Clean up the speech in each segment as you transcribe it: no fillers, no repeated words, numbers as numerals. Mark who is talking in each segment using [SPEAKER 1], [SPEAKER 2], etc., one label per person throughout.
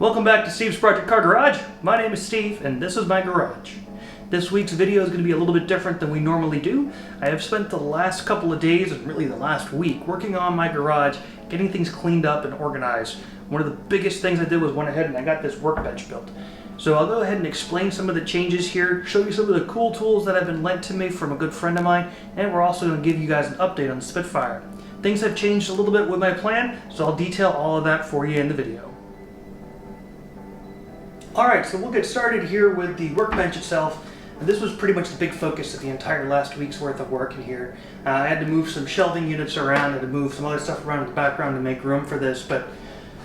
[SPEAKER 1] Welcome back to Steve's Project Car Garage. My name is Steve and this is my garage. This week's video is going to be a little bit different than we normally do. I have spent the last couple of days, and really the last week, working on my garage, getting things cleaned up and organized. One of the biggest things I did was went ahead and I got this workbench built. So I'll go ahead and explain some of the changes here, show you some of the cool tools that have been lent to me from a good friend of mine, and we're also going to give you guys an update on the Spitfire. Things have changed a little bit with my plan, so I'll detail all of that for you in the video. Alright, so we'll get started here with the workbench itself. And this was pretty much the big focus of the entire last week's worth of work in here. I had to move some shelving units around, I had to move some other stuff around in the background to make room for this, but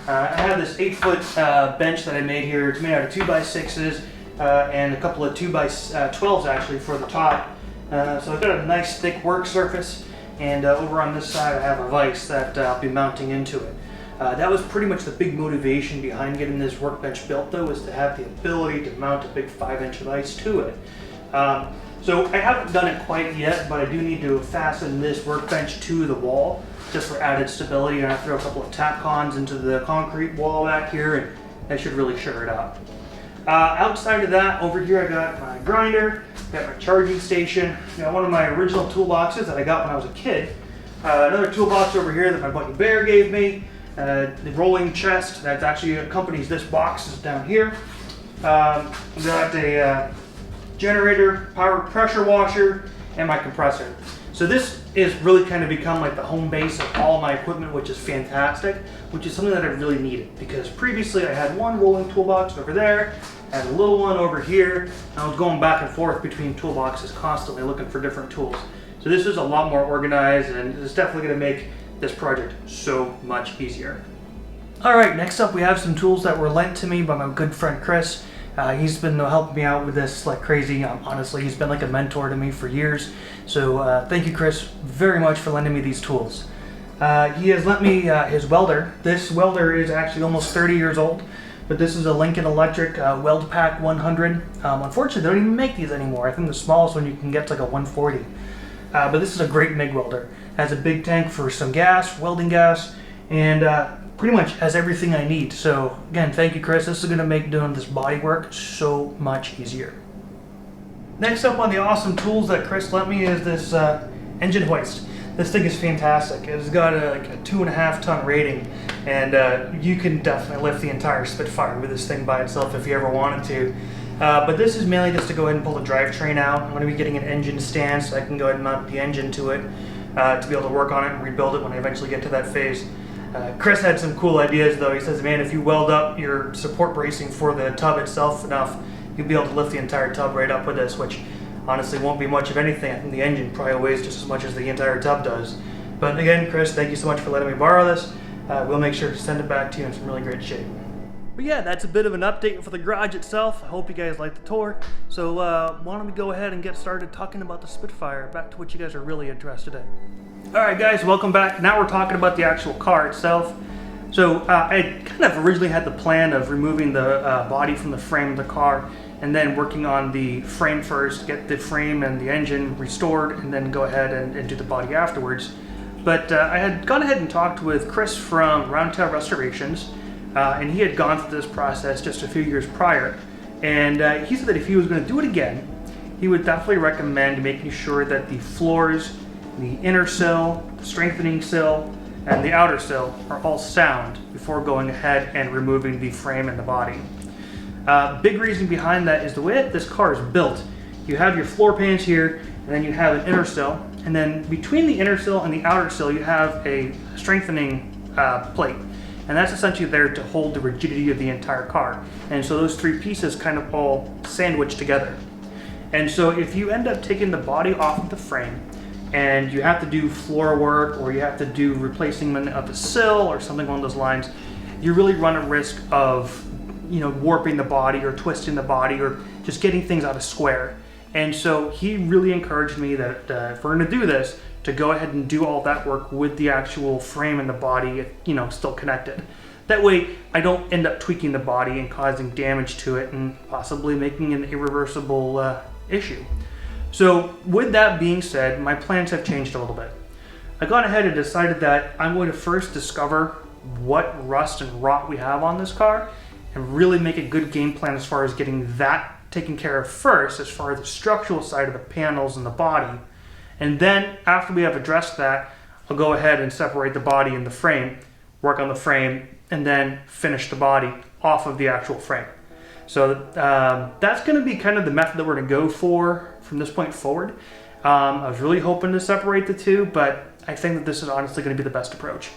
[SPEAKER 1] I have this 8-foot bench that I made here. It's made out of 2x6s and a couple of 2x12s actually for the top. So I've got a nice thick work surface, and over on this side I have a vise that I'll be mounting into it. That was pretty much the big motivation behind getting this workbench built, though, was to have the ability to mount a big 5-inch vise to it. So I haven't done it quite yet, but I do need to fasten this workbench to the wall just for added stability, and I throw a couple of tack-ons into the concrete wall back here, and that should really sure it out. Outside of that, over here I got my grinder, got my charging station, one of my original toolboxes that I got when I was a kid, another toolbox over here that my buddy Bear gave me. The rolling chest that actually accompanies this box is down here. Got a generator, power pressure washer, and my compressor. So this is really kind of become like the home base of all my equipment, which is fantastic, which is something that I really needed, because previously I had one rolling toolbox over there and a little one over here, and I was going back and forth between toolboxes constantly looking for different tools. So this is a lot more organized, and it's definitely going to make this project so much easier. Alright, next up we have some tools that were lent to me by my good friend Chris. He's been helping me out with this like crazy. Honestly, he's been like a mentor to me for years. So thank you, Chris, very much for lending me these tools. He has lent me his welder. This welder is actually almost 30 years old, but this is a Lincoln Electric Weld Pack 100. Unfortunately, they don't even make these anymore. I think the smallest one you can get is like a 140. But this is a great MIG welder. Has a big tank for some gas, welding gas, and pretty much has everything I need. So again, thank you, Chris. This is going to make doing this body work so much easier. Next up on the awesome tools that Chris lent me is this engine hoist. This thing is fantastic. It's got like a 2.5 ton rating, and you can definitely lift the entire Spitfire with this thing by itself if you ever wanted to. But this is mainly just to go ahead and pull the drivetrain out. I'm going to be getting an engine stand so I can go ahead and mount the engine to it to be able to work on it and rebuild it when I eventually get to that phase. Chris had some cool ideas though. He says, man, if you weld up your support bracing for the tub itself enough, you'll be able to lift the entire tub right up with this, which honestly won't be much of anything. I think the engine probably weighs just as much as the entire tub does. But again, Chris, thank you so much for letting me borrow this. We'll make sure to send it back to you in some really great shape. But yeah, that's a bit of an update for the garage itself. I hope you guys liked the tour. So why don't we go ahead and get started talking about the Spitfire, back to what you guys are really interested in. Alright guys, welcome back. Now we're talking about the actual car itself. So I kind of originally had the plan of removing the body from the frame of the car and then working on the frame first, get the frame and the engine restored, and then go ahead and do the body afterwards. But I had gone ahead and talked with Chris from Roundtail Restorations, and he had gone through this process just a few years prior, and he said that if he was going to do it again, he would definitely recommend making sure that the floors, the inner sill, the strengthening sill, and the outer sill are all sound before going ahead and removing the frame and the body. Big reason behind that is the way that this car is built. You have your floor pans here, and then you have an inner sill, and then between the inner sill and the outer sill you have a strengthening plate. And that's essentially there to hold the rigidity of the entire car. And so those three pieces kind of all sandwich together. And so if you end up taking the body off of the frame, and you have to do floor work, or you have to do replacement of the sill or something along those lines, you really run a risk of warping the body or twisting the body or just getting things out of square. And so he really encouraged me that if we're going to do this, to go ahead and do all that work with the actual frame and the body, still connected. That way I don't end up tweaking the body and causing damage to it and possibly making an irreversible issue. So with that being said, my plans have changed a little bit. I got ahead and decided that I'm going to first discover what rust and rot we have on this car, and really make a good game plan as far as getting that taken care of first, as far as the structural side of the panels and the body. And then after we have addressed that, I'll go ahead and separate the body and the frame, work on the frame, and then finish the body off of the actual frame. So that's going to be kind of the method that we're going to go for from this point forward. I was really hoping to separate the two, but I think that this is honestly going to be the best approach.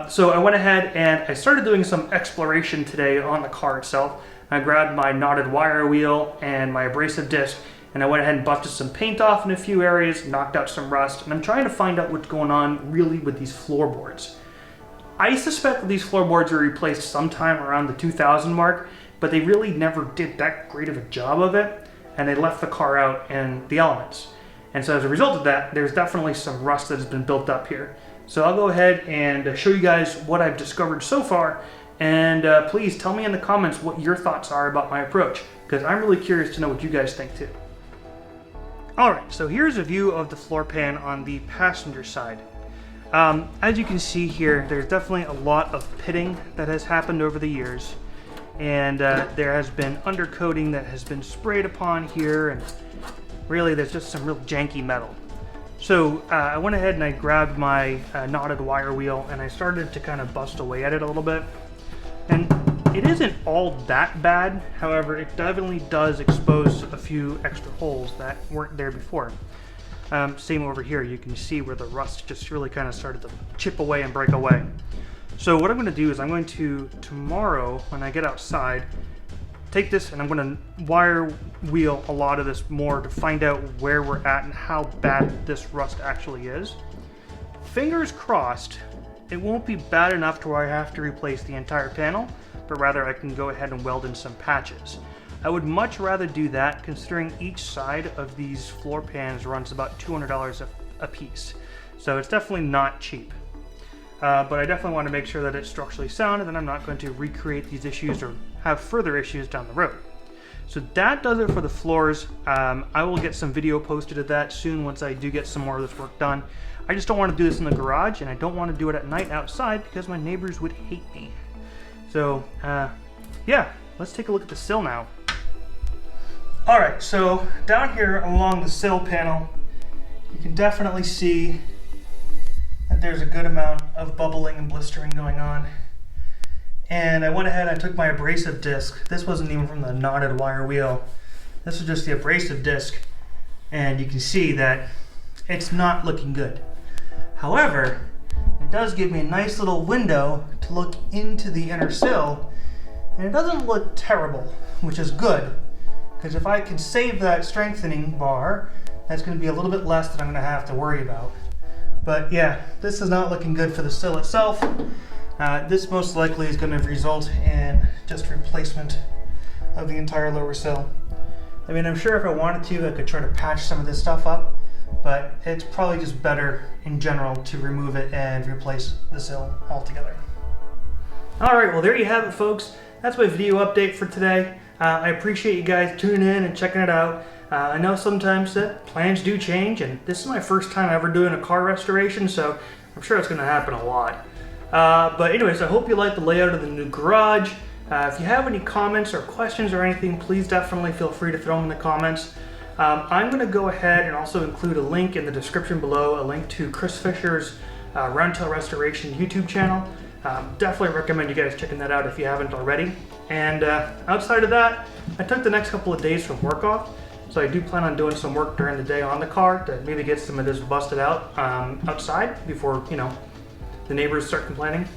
[SPEAKER 1] So I went ahead and I started doing some exploration today on the car itself. I grabbed my knotted wire wheel and my abrasive disc, and I went ahead and busted some paint off in a few areas, knocked out some rust, and I'm trying to find out what's going on really with these floorboards. I suspect that these floorboards were replaced sometime around the 2000 mark, but they really never did that great of a job of it, and they left the car out in the elements. And so as a result of that, there's definitely some rust that has been built up here. So I'll go ahead and show you guys what I've discovered so far, and please tell me in the comments what your thoughts are about my approach, because I'm really curious to know what you guys think too. Alright, so here's a view of the floor pan on the passenger side. As you can see here, there's definitely a lot of pitting that has happened over the years, and there has been undercoating that has been sprayed upon here, and really there's just some real janky metal. So I went ahead and I grabbed my knotted wire wheel and I started to kind of bust away at it a little bit. And it isn't all that bad, however it definitely does expose a few extra holes that weren't there before. Same over here, you can see where the rust just really kind of started to chip away and break away. So what I'm going to do is I'm going to, tomorrow when I get outside, take this and I'm going to wire wheel a lot of this more to find out where we're at and how bad this rust actually is. Fingers crossed, it won't be bad enough to where I have to replace the entire panel, but rather I can go ahead and weld in some patches. I would much rather do that, considering each side of these floor pans runs about $200 a piece. So it's definitely not cheap. But I definitely want to make sure that it's structurally sound, and then I'm not going to recreate these issues or have further issues down the road. So that does it for the floors. I will get some video posted of that soon once I do get some more of this work done. I just don't want to do this in the garage, and I don't want to do it at night outside because my neighbors would hate me. So yeah, let's take a look at the sill now. Alright, so down here along the sill panel, you can definitely see that there's a good amount of bubbling and blistering going on. And I went ahead and I took my abrasive disc. This wasn't even from the knotted wire wheel. This was just the abrasive disc. And you can see that it's not looking good. However, it does give me a nice little window to look into the inner sill. And it doesn't look terrible, which is good. Because if I can save that strengthening bar, that's going to be a little bit less that I'm going to have to worry about. But yeah, this is not looking good for the sill itself. This most likely is going to result in just replacement of the entire lower sill. I mean, I'm sure if I wanted to, I could try to patch some of this stuff up, but it's probably just better in general to remove it and replace the sill altogether. Alright, well there you have it folks. That's my video update for today. I appreciate you guys tuning in and checking it out. I know sometimes that plans do change, and this is my first time ever doing a car restoration, so I'm sure it's going to happen a lot. But anyways, I hope you like the layout of the new garage. If you have any comments or questions or anything, please definitely feel free to throw them in the comments. I'm going to go ahead and also include a link in the description below, a link to Chris Fisher's Roundtail Restoration YouTube channel. Definitely recommend you guys checking that out if you haven't already. And outside of that, I took the next couple of days from work off, so I do plan on doing some work during the day on the car to maybe get some of this busted out outside before, you know, the neighbors start complaining.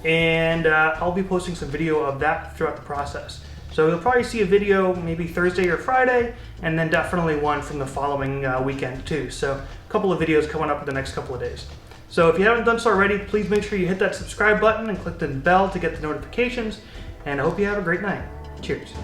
[SPEAKER 1] And I'll be posting some video of that throughout the process. So you'll probably see a video maybe Thursday or Friday, and then definitely one from the following weekend too. So a couple of videos coming up in the next couple of days. So if you haven't done so already, please make sure you hit that subscribe button and click the bell to get the notifications. And I hope you have a great night. Cheers.